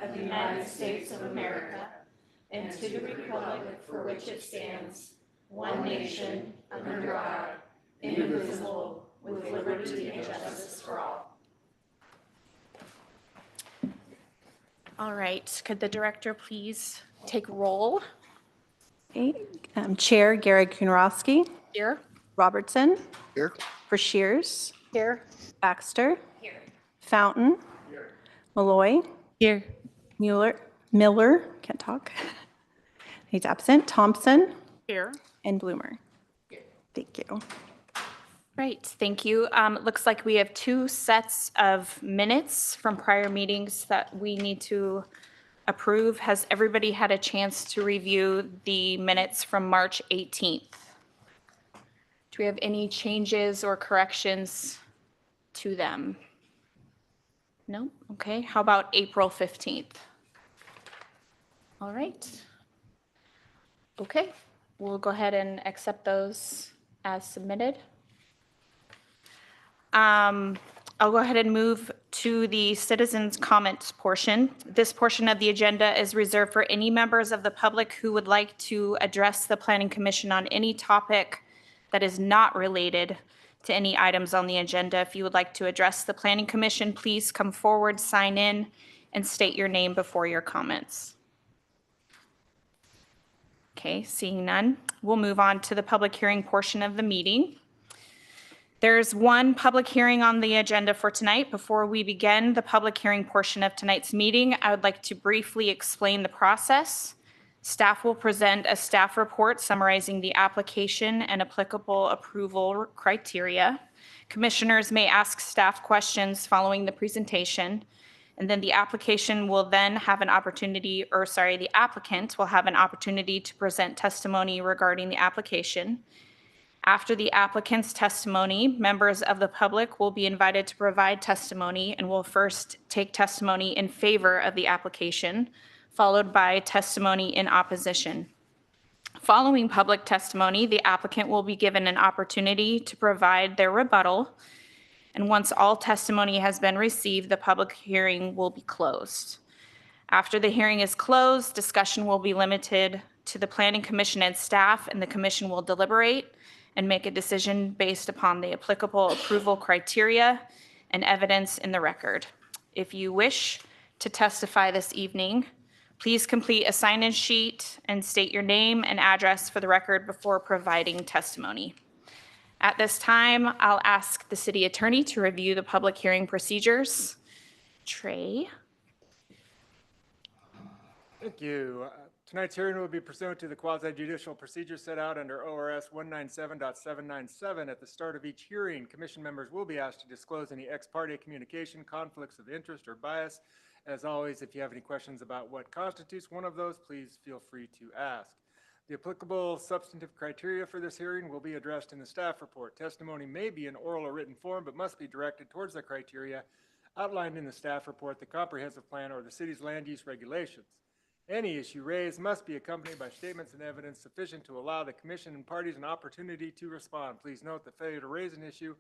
of the United States of America and to the republic for which it stands, one nation, under God, indivisible, with liberty and justice for all. All right, could the director please take roll? Okay. Chair Gary Kunrowski. Here. Robertson. Here. Brashears. Here. Baxter. Here. Fountain. Here. Malloy. Here. Miller, can't talk. He's absent. Thompson. Here. And Bloomer. Here. Thank you. Right, thank you. It looks like we have two sets of minutes from prior meetings that we need to approve. Has everybody had a chance to review the minutes from March 18th? Do we have any changes or corrections to them? No? Okay, how about April 15th? All right. Okay, we'll go ahead and accept those as submitted. I'll go ahead and move to the citizens' comments portion. This portion of the agenda is reserved for any members of the public who would like to address the Planning Commission on any topic that is not related to any items on the agenda. If you would like to address the Planning Commission, please come forward, sign in, and state your name before your comments. Okay, seeing none, we'll move on to the public hearing portion of the meeting. There's one public hearing on the agenda for tonight. Before we begin the public hearing portion of tonight's meeting, I would like to briefly explain the process. Staff will present a staff report summarizing the application and applicable approval criteria. Commissioners may ask staff questions following the presentation, and then the applicant will have an opportunity to present testimony regarding the application. After the applicant's testimony, members of the public will be invited to provide testimony and will first take testimony in favor of the application, followed by testimony in opposition. Following public testimony, the applicant will be given an opportunity to provide their rebuttal, and once all testimony has been received, the public hearing will be closed. After the hearing is closed, discussion will be limited to the Planning Commission and staff, and the Commission will deliberate and make a decision based upon the applicable approval criteria and evidence in the record. If you wish to testify this evening, please complete a sign-in sheet and state your name and address for the record before providing testimony. At this time, I'll ask the city attorney to review the public hearing procedures. Trey. Thank you. Tonight's hearing will be pursuant to the quasi-judicial procedure set out under ORS 197.797. At the start of each hearing, commission members will be asked to disclose any ex parte communication, conflicts of interest, or bias. As always, if you have any questions about what constitutes one of those, please feel free to ask. The applicable substantive criteria for this hearing will be addressed in the staff report. Testimony may be in oral or written form, but must be directed towards the criteria outlined in the staff report, the comprehensive plan, or the city's land use regulations. Any issue raised must be accompanied by statements and evidence sufficient to allow the commission and parties an opportunity to respond. Please note that failure to raise an issue,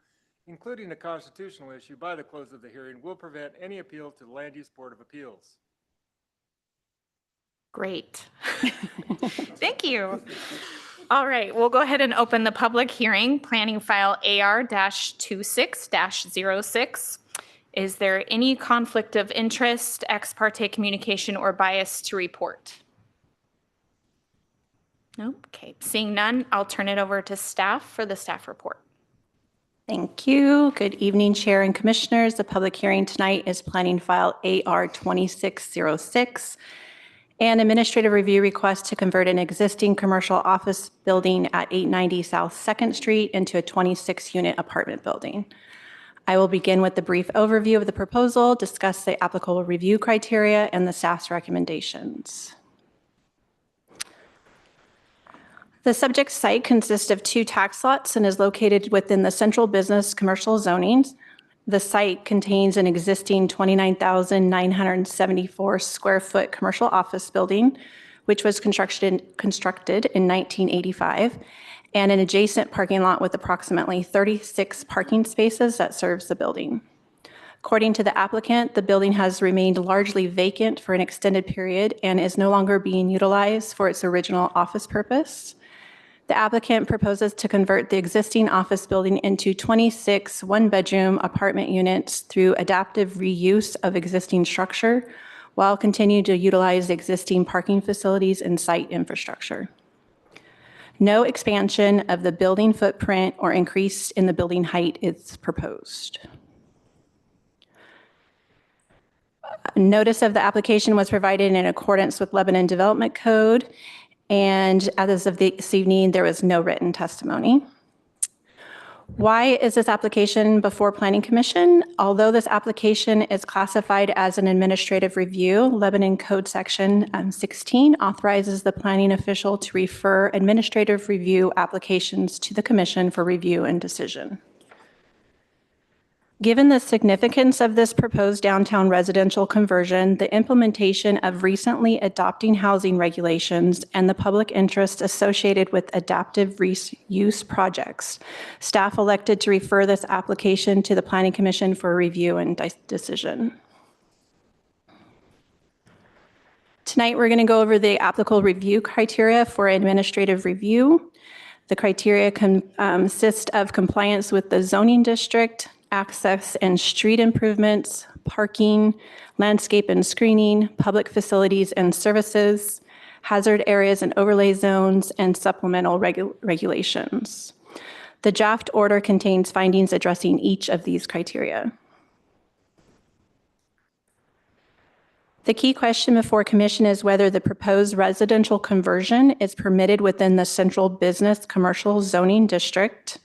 including a constitutional issue, by the close of the hearing will prevent any appeal to the Land Use Board of Appeals. Great. Thank you. All right, we'll go ahead and open the public hearing, planning file AR-26-06. Is there any conflict of interest, ex parte communication, or bias to report? No? Okay, seeing none, I'll turn it over to staff for the staff report. Thank you. Good evening, Chair and Commissioners. The public hearing tonight is planning file AR-2606, an administrative review request to convert an existing commercial office building at 890 South 2nd Street into a 26-unit apartment building. I will begin with the brief overview of the proposal, discuss the applicable review criteria, and the staff's recommendations. The subject site consists of 2 tax lots and is located within the central business commercial zonings. The site contains an existing 29,974 square foot commercial office building, which was constructed in 1985, and an adjacent parking lot with approximately 36 parking spaces that serves the building. According to the applicant, the building has remained largely vacant for an extended period and is no longer being utilized for its original office purpose. The applicant proposes to convert the existing office building into 26 one-bedroom apartment units through adaptive reuse of existing structure while continuing to utilize existing parking facilities and site infrastructure. No expansion of the building footprint or increase in the building height is proposed. Notice of the application was provided in accordance with Lebanon Development Code, and as of this evening, there was no written testimony. Why is this application before Planning Commission? Although this application is classified as an administrative review, Lebanon Code Section 16 authorizes the planning official to refer administrative review applications to the Commission for review and decision. Given the significance of this proposed downtown residential conversion, the implementation of recently adopting housing regulations, and the public interest associated with adaptive reuse projects, staff elected to refer this application to the Planning Commission for review and decision. Tonight, we're going to go over the applicable review criteria for administrative review. The criteria consist of compliance with the zoning district, access and street improvements, parking, landscape and screening, public facilities and services, hazard areas and overlay zones, and supplemental regulations. The draft order contains findings addressing each of these criteria. The key question before Commission is whether the proposed residential conversion is permitted within the Central Business Commercial Zoning District.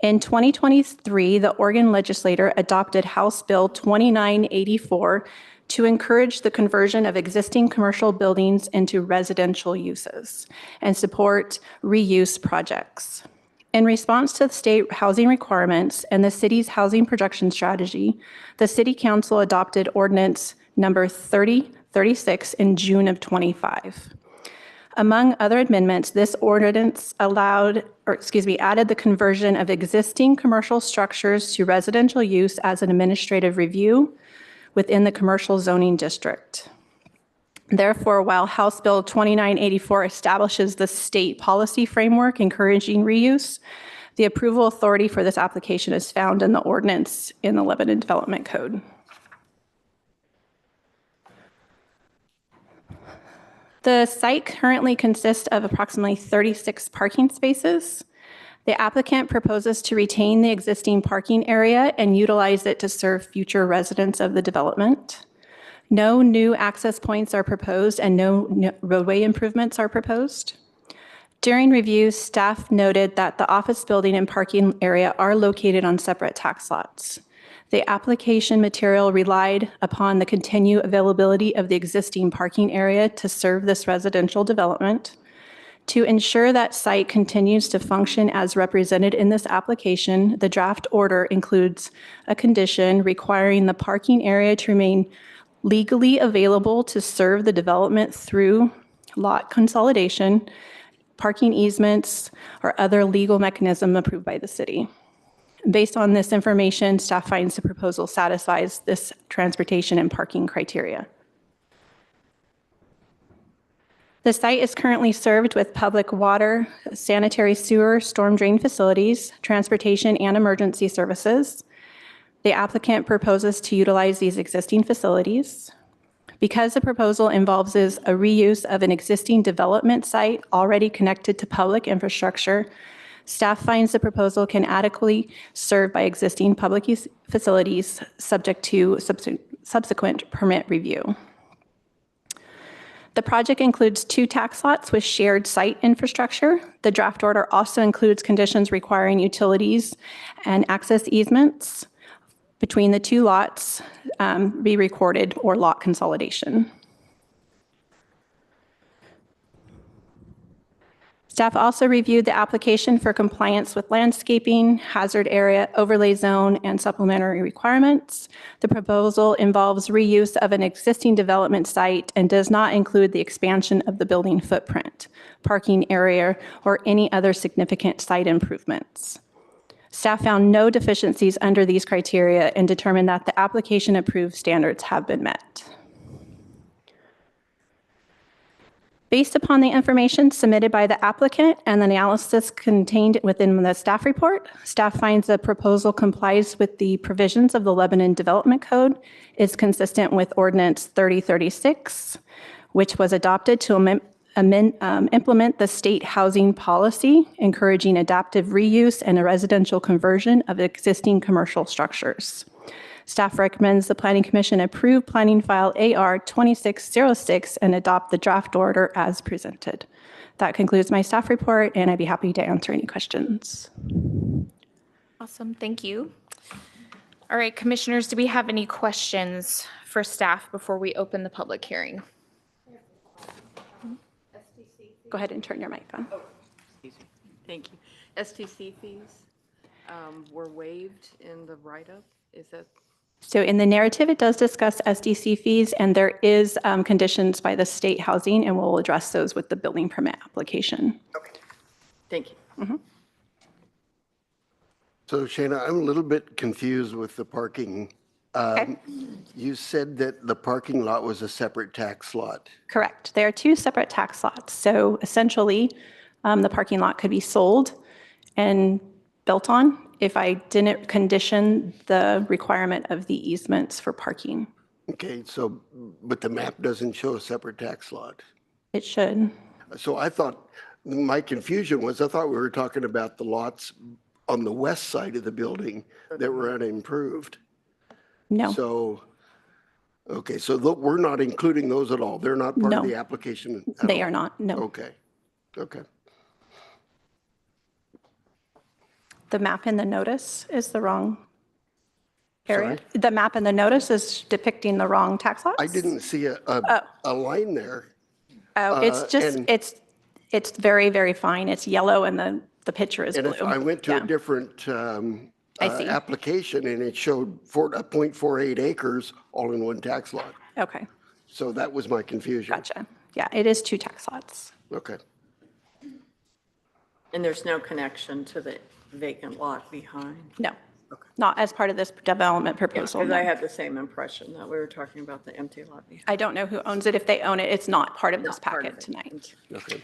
In 2023, the Oregon legislature adopted House Bill 2984 to encourage the conversion of existing commercial buildings into residential uses and support reuse projects. In response to the state housing requirements and the city's housing production strategy, the City Council adopted ordinance number 3036 in June of 25. Among other amendments, this ordinance added the conversion of existing commercial structures to residential use as an administrative review within the commercial zoning district. Therefore, while House Bill 2984 establishes the state policy framework encouraging reuse, the approval authority for this application is found in the ordinance in the Lebanon Development Code. The site currently consists of approximately 36 parking spaces. The applicant proposes to retain the existing parking area and utilize it to serve future residents of the development. No new access points are proposed and no roadway improvements are proposed. During review, staff noted that the office building and parking area are located on separate tax lots. The application material relied upon the continued availability of the existing parking area to serve this residential development. To ensure that site continues to function as represented in this application, the draft order includes a condition requiring the parking area to remain legally available to serve the development through lot consolidation, parking easements, or other legal mechanism approved by the city. Based on this information, staff finds the proposal satisfies this transportation and parking criteria. The site is currently served with public water, sanitary sewer, storm drain facilities, transportation, and emergency services. The applicant proposes to utilize these existing facilities. Because the proposal involves a reuse of an existing development site already connected to public infrastructure, staff finds the proposal can adequately serve by existing public use facilities subject to subsequent permit review. The project includes 2 tax lots with shared site infrastructure. The draft order also includes conditions requiring utilities and access easements between the 2 lots be recorded or lot consolidation. Staff also reviewed the application for compliance with landscaping, hazard area, overlay zone, and supplementary requirements. The proposal involves reuse of an existing development site and does not include the expansion of the building footprint, parking area, or any other significant site improvements. Staff found no deficiencies under these criteria and determined that the application approved standards have been met. Based upon the information submitted by the applicant and the analysis contained within the staff report, staff finds the proposal complies with the provisions of the Lebanon Development Code, is consistent with Ordinance 3036, which was adopted to implement the state housing policy, encouraging adaptive reuse and a residential conversion of existing commercial structures. Staff recommends the Planning Commission approve Planning File AR 2606 and adopt the draft order as presented. That concludes my staff report, and I'd be happy to answer any questions. Awesome, thank you. All right, commissioners, do we have any questions for staff before we open the public hearing? Go ahead and turn your mic on. Excuse me. Thank you. STC fees were waived in the write-up. Is that? So in the narrative, it does discuss SDC fees, and there is conditions by the state housing, and we'll address those with the building permit application. Okay. Thank you. So Shana, I'm a little bit confused with the parking. Okay. You said that the parking lot was a separate tax lot. Correct. There are two separate tax lots. So essentially, the parking lot could be sold and built on if I didn't condition the requirement of the easements for parking. Okay, so, but the map doesn't show a separate tax lot. It should. So I thought, my confusion was, I thought we were talking about the lots on the west side of the building that were unimproved. No. So, okay, so we're not including those at all. They're not part of No. the application at They all? are not. No. Okay, okay. The map in the notice is the wrong area. Sorry? The map in the notice is depicting the wrong tax lots. I didn't see a line there. Oh, it's just, and- it's very, very fine. It's yellow and the picture is And blue. if I went to Yeah. a different I see. application and it showed 0.48 acres all in one tax lot. Okay, So that was my confusion. gotcha. Yeah, it is two tax lots. Okay. And there's no connection to the vacant lot behind? No, not as part of this development proposal. Because I no. had the same impression that we were talking about the empty lot behind. I don't know who owns it. If they own it, it's not part of this Not part of packet it. tonight. Okay.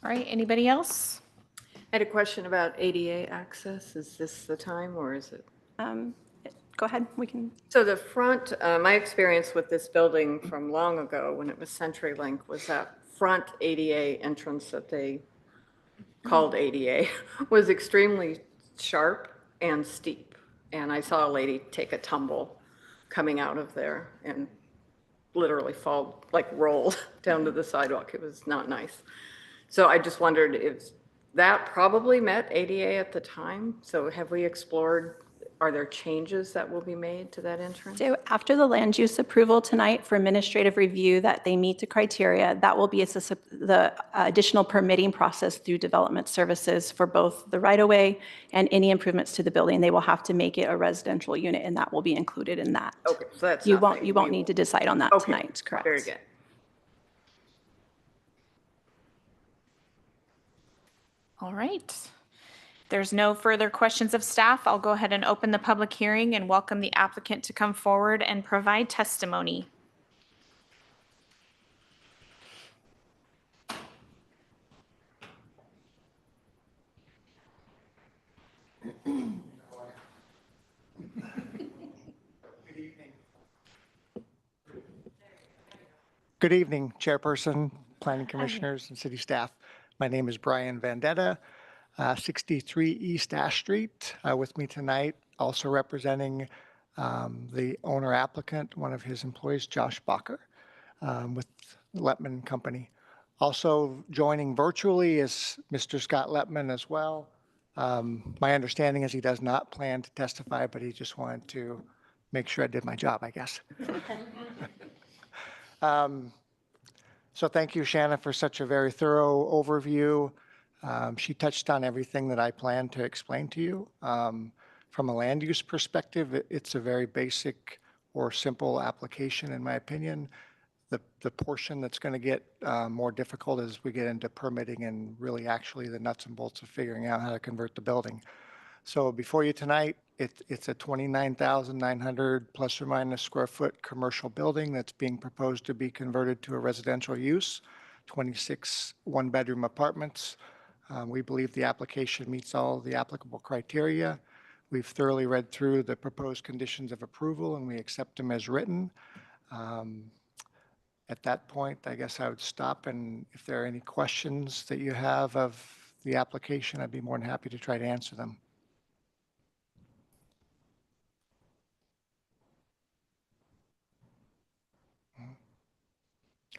All right, anybody else? I had a question about ADA access. Is this the time or is it? Go ahead, we can, So the front, my experience with this building from long ago, when it was CenturyLink, was that front ADA entrance that they called ADA was extremely sharp and steep. And I saw a lady take a tumble coming out of there and literally fall, like roll down to the sidewalk. It was not nice. So I just wondered if that probably met ADA at the time. So have we explored, are there changes that will be made to that entrance? so after the land use approval tonight for administrative review that they meet the criteria, that will be the additional permitting process through development services for both the right-of-way and any improvements to the building. They will have to make it a residential unit, and that will be included in that. Okay, so that's You nothing won't we need to decide on that Okay, tonight, correct? Very good. All right. There's no further questions of staff. I'll go ahead and open the public hearing and welcome the applicant to come forward and provide testimony. Good evening, Chairperson, Planning Commissioners, and City staff. My name is Brian Vendetta, 63 East Ash Street. With me tonight, also representing the owner applicant, one of his employees, Josh Bacher, with Letman Company. Also joining virtually is Mr. Scott Letman as well. My understanding is he does not plan to testify, but he just wanted to make sure I did my job, I guess. So thank you, Shanna, for such a very thorough overview. She touched on everything that I planned to explain to you. From a land use perspective, it's a very basic or simple application, in my opinion. The portion that's going to get more difficult as we get into permitting and really actually the nuts and bolts of figuring out how to convert the building. So before you tonight, it's a 29,900 plus or minus square foot commercial building that's being proposed to be converted to a residential use, 26 one-bedroom apartments. We believe the application meets all the applicable criteria. We've thoroughly read through the proposed conditions of approval and we accept them as written. At that point, I guess I would stop, and if there are any questions that you have of the application, I'd be more than happy to try to answer them.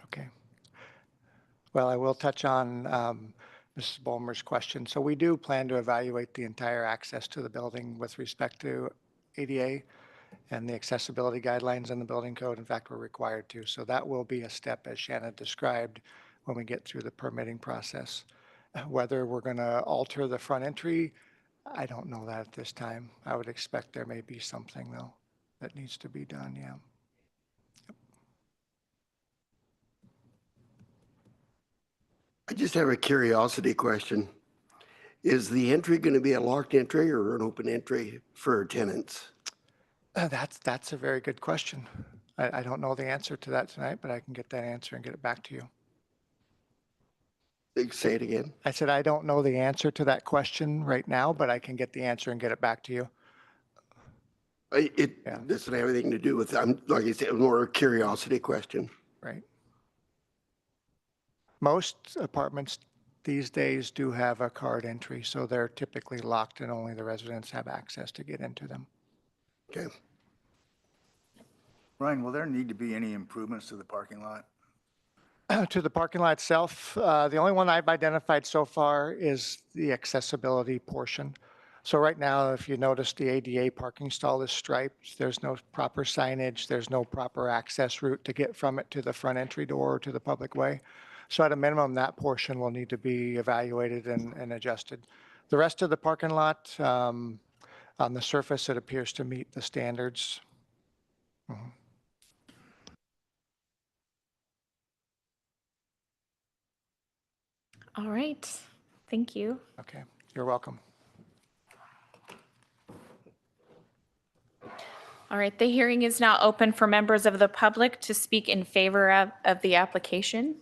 Okay. Well, I will touch on Mrs. Bulmer's question. So we do plan to evaluate the entire access to the building with respect to ADA and the accessibility guidelines in the building code. In fact, we're required to. So that will be a step, as Shannon described, when we get through the permitting process. Whether we're going to alter the front entry, I don't know that at this time. I would expect there may be something, though, that needs to be done, yeah. I just have a curiosity question. Is the entry going to be a locked entry or an open entry for tenants? That's a very good question. I don't know the answer to that tonight, but I can get that answer and get it back to you. Say it again. I said, I don't know the answer to that question right now, but I can get the answer and get it back to you. It Yeah. doesn't have anything to do with, like I said, more a curiosity question. Right. Most apartments these days do have a card entry, so they're typically locked and only the residents have access to get into them. Okay. Ryan, will there need to be any improvements to the parking lot? To the parking lot itself, the only one I've identified so far is the accessibility portion. So right now, if you notice, the ADA parking stall is striped. There's no proper signage. There's no proper access route to get from it to the front entry door or to the public way. So at a minimum, that portion will need to be evaluated and adjusted. The rest of the parking lot, on the surface, it appears to meet the standards. Mhm. All right, thank you. Okay, you're welcome. All right, the hearing is now open for members of the public to speak in favor of the application.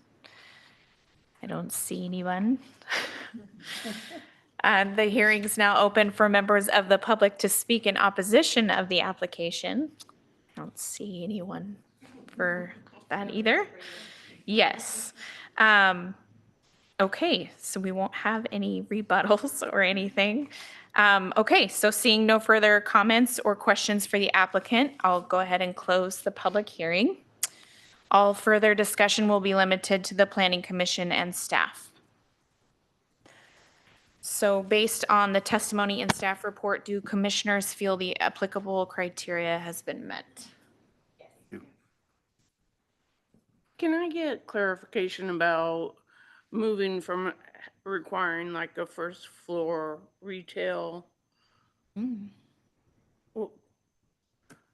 I don't see anyone. And the hearing is now open for members of the public to speak in opposition of the application. I don't see anyone for that either. Yes. Okay, so we won't have any rebuttals or anything. Okay, so seeing no further comments or questions for the applicant, I'll go ahead and close the public hearing. All further discussion will be limited to the Planning Commission and staff. So based on the testimony and staff report, do commissioners feel the applicable criteria has been met? Can I get clarification about moving from requiring like a first floor retail? Well,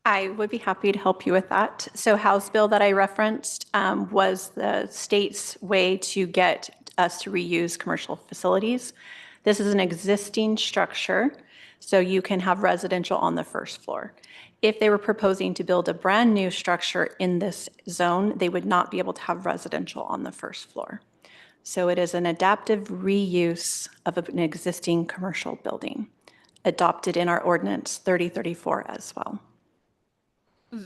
I would be happy to help you with that. So House Bill that I referenced was the state's way to get us to reuse commercial facilities. This is an existing structure, so you can have residential on the first floor. If they were proposing to build a brand new structure in this zone, they would not be able to have residential on the first floor. So it is an adaptive reuse of an existing commercial building, adopted in our ordinance 3034 as well.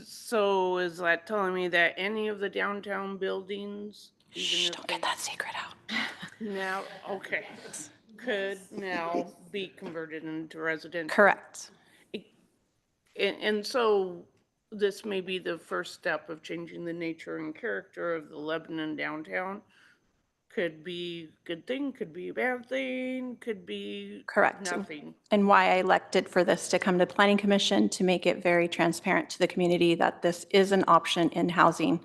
So is that telling me that any of the downtown buildings, Shh, even don't if get that secret out. now, okay, could now be converted into residential? Correct. And so this may be the first step of changing the nature and character of the Lebanon downtown. Could be a good thing, could be a bad thing, could be Correct. nothing. And why I elected for this to come to Planning Commission, to make it very transparent to the community that this is an option in housing,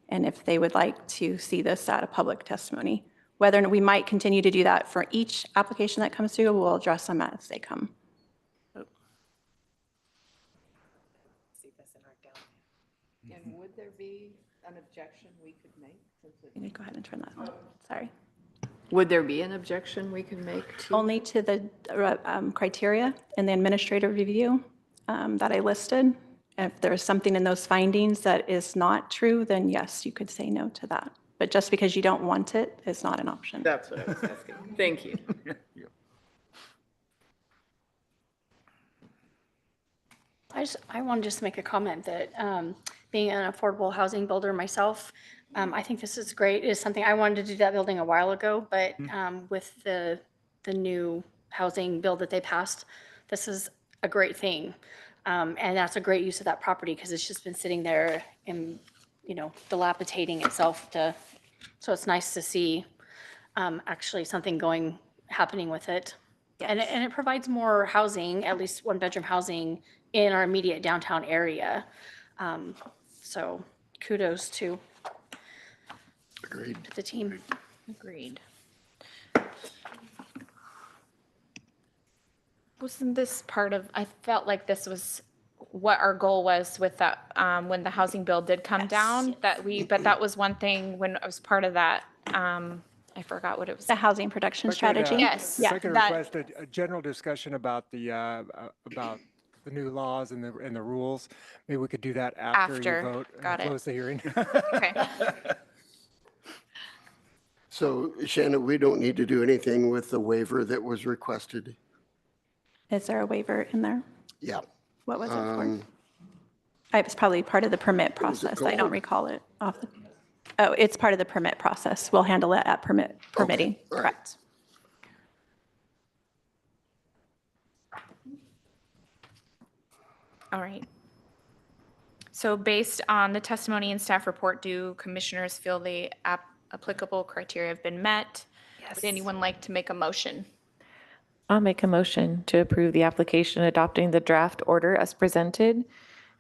and if they would like to see this at a public testimony. Whether or not we might continue to do that for each application that comes through, we'll address them as they come. And would there be an objection we could make? Let me go ahead and turn that on. Sorry. Would there be an objection we could make to? Only to the criteria in the administrative review that I listed. If there's something in those findings that is not true, then yes, you could say no to that. But just because you don't want it is not an option. That's what I was asking. Thank you. I want to just make a comment that being an affordable housing builder myself, I think this is great. It is something I wanted to do that building a while ago, but with the new housing bill that they passed, this is a great thing. And that's a great use of that property because it's just been sitting there and, dilapidating itself so it's nice to see actually something happening with it. And it provides more housing, at least one-bedroom housing in our immediate downtown area. So kudos to Agreed. the team. Agreed. Wasn't this part of, I felt like this was what our goal was with that, when the housing bill did come down, but that was one thing when I was part of that, I forgot what it was. The housing production strategy. Yes. If I could that- request a general discussion about the new laws and the rules. Maybe we could do that after you After. vote. Got it. Close the hearing. Okay. So Shannon, we don't need to do anything with the waiver that was requested? Is there a waiver in there? Yeah. What was it for? It was probably part of the permit What was it process. I don't called? recall it off the, oh, it's part of the permit process. We'll handle it at permitting, all right. correct. All right. So based on the testimony and staff report, do commissioners feel the applicable criteria have been met? Would anyone like to make a motion? I'll make a motion to approve the application adopting the draft order as presented.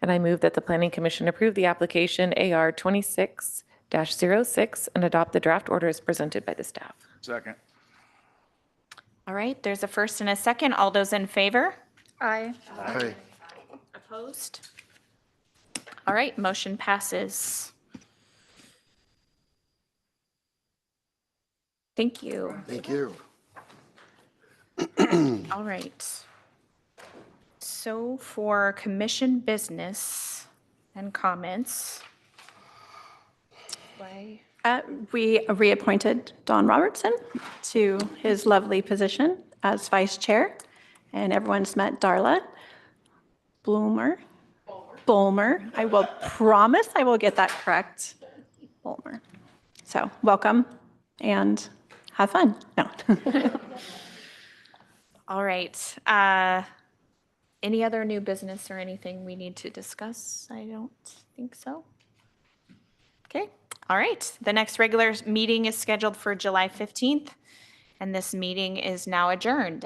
And I move that the Planning Commission approve the application AR 26-06 and adopt the draft order as presented by the staff. Second. All right, there's a first and a second. All those in favor? Aye. Aye. Opposed? All right, motion passes. Thank you. Thank you. All right. So for commission business and comments. We reappointed Don Robertson to his lovely position as vice chair, and everyone's met Darla Bulmer. I will promise I will get that correct. Bulmer. So welcome and have fun. No. All right. Any other new business or anything we need to discuss? I don't think so. Okay. All right. The next regular meeting is scheduled for July 15th, and this meeting is now adjourned.